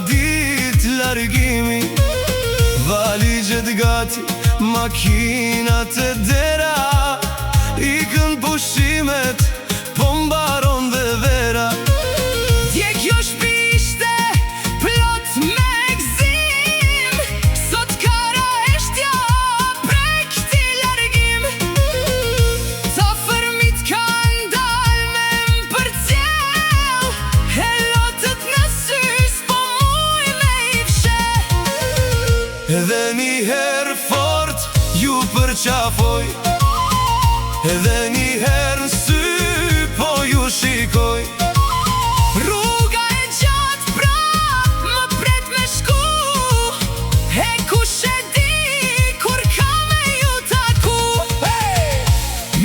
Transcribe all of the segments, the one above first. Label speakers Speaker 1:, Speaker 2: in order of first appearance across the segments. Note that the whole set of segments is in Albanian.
Speaker 1: dit largimi, valigjet gati, makinat e dera, ikën pushimet, po mbaron dhe vera.
Speaker 2: Dje kjo shpi ishte plot me gzim, sot kara eshtja prej këti largim. Ta fërmit kanë dal me m'përcjell, e lotët në sys po muj me i fsheh.
Speaker 1: Edhe një herë fort ju përqafoj, edhe një herë në sy po ju shikoj.
Speaker 2: Rruga e gjatë prap më pret me shku, e kush e di kur ka me ju taku.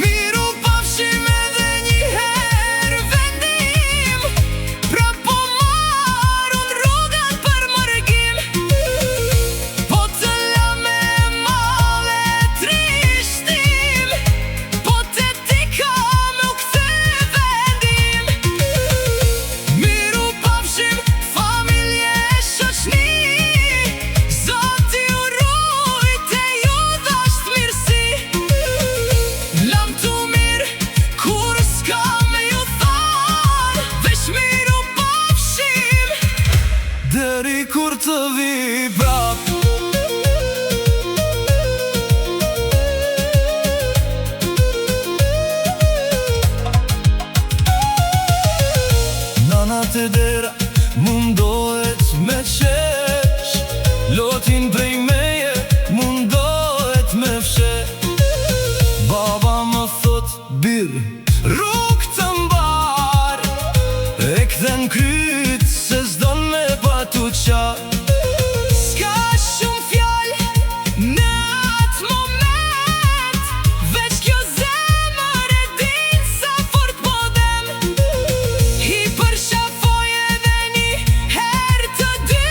Speaker 2: Miru pafshim edhe një herë vendim, prap po marun rrugan për mërgim. Po të la me male trishtim, po te ti ka me u kthy vendim. Miru pafshim familje e shoqni, Zoti u rujt e ju dhasht mirësi. Lam tu mirë kur s'ka me ju than, veç miru pafshim
Speaker 1: Deri kur të vi prap. Nanat e dera mundohet me qesh, lotin prej meje mundohet me fshesh. Baba më thot birë, rrug të mbar, e kthen kryt se s'don me patu qarë.
Speaker 2: s'ka shumë fjallë në atë moment, veç kjo zemër e din sa fort po dem. I përshafoj edhe një herë të dy,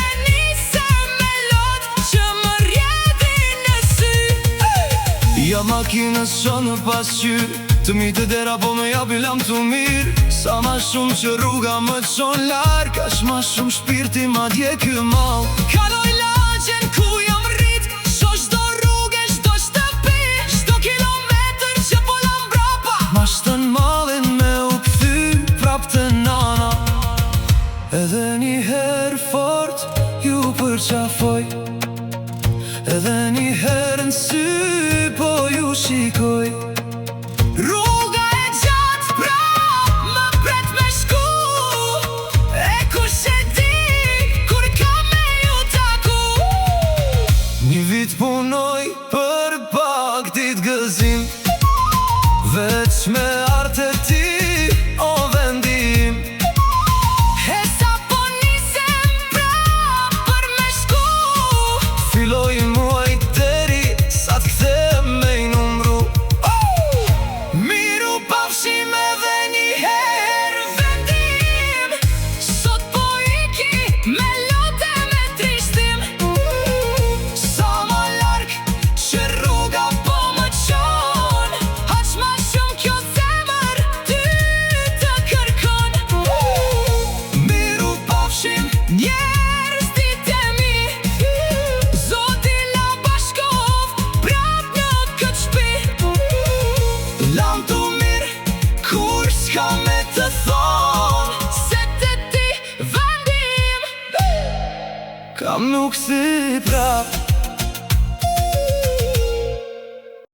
Speaker 2: e nisem me lot që më rjedhin në sy.
Speaker 1: Ja makinës shonë pasqyr, të mi të dera po me japi lam të mirë. Sa ma shumë që rruga më të qonë larg, aq ma shumë shpirti ma dje ky mall.
Speaker 2: Kaloj lagjen ku jam rrit, shoh çdo rrugë, çdo shtëpi, çdo kilometër që po lam brapa.
Speaker 1: Ma shtën mallin me u kthy prap të nana, edhe një herë fort ju përqafoj, edhe një herë në sy po ju shikoj.
Speaker 2: Rruga e gjatë prap më pret me shku, e kush e di kur ka me ju taku.
Speaker 1: Një vit punoj për pak dit gëzim, veç me arte ti o vendim.
Speaker 2: E sa po nisem prap për me shku,
Speaker 1: Filoj muaj deri sa t'kthem me i numru.
Speaker 2: miru pafshim edhe një herë vendim, sot po iki me lote me trishtim. Sa më larg që rruga po më qon, aq ma shumë kjo zemër ty të kërkon.
Speaker 1: Miru pafshim
Speaker 2: Njerëz ditë e mi, Zoti la bashkov prap në këtë shpi.
Speaker 1: lam të mirë kur s'ka me të thonë,
Speaker 2: Se te ti vendim,
Speaker 1: kam nuk si prap.